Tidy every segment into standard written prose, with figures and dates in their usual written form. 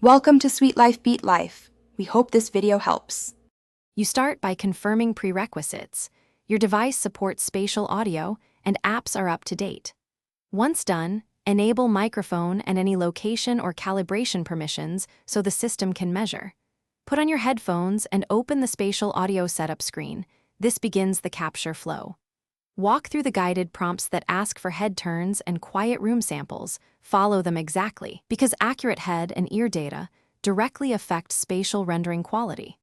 Welcome to Sweet Life Beat Life. We hope this video helps. You start by confirming prerequisites. Your device supports spatial audio, and apps are up to date. Once done, enable microphone and any location or calibration permissions so the system can measure. Put on your headphones and open the spatial audio setup screen. This begins the capture flow. Walk through the guided prompts that ask for head turns and quiet room samples. Follow them exactly, because accurate head and ear data directly affect spatial rendering quality.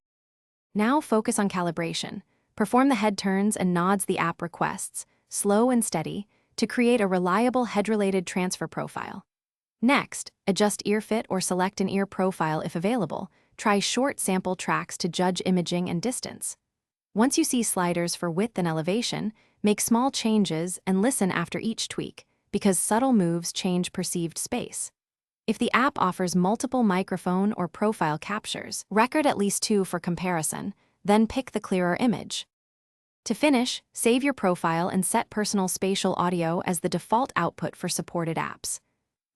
Now focus on calibration. Perform the head turns and nods the app requests, slow and steady, to create a reliable head-related transfer profile. Next, adjust ear fit or select an ear profile if available. Try short sample tracks to judge imaging and distance. Once you see sliders for width and elevation, make small changes and listen after each tweak, because subtle moves change perceived space. If the app offers multiple microphone or profile captures, record at least 2 for comparison, then pick the clearer image. To finish, save your profile and set personal spatial audio as the default output for supported apps.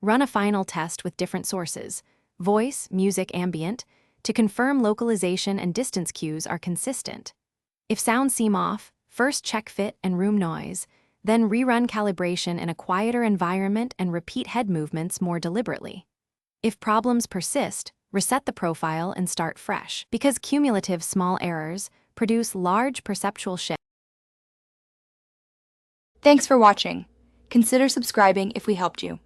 Run a final test with different sources, voice, music, ambient, to confirm localization and distance cues are consistent. If sounds seem off, first check fit and room noise, then rerun calibration in a quieter environment and repeat head movements more deliberately. If problems persist, reset the profile and start fresh, because cumulative small errors produce large perceptual shifts. Thanks for watching. Consider subscribing if we helped you.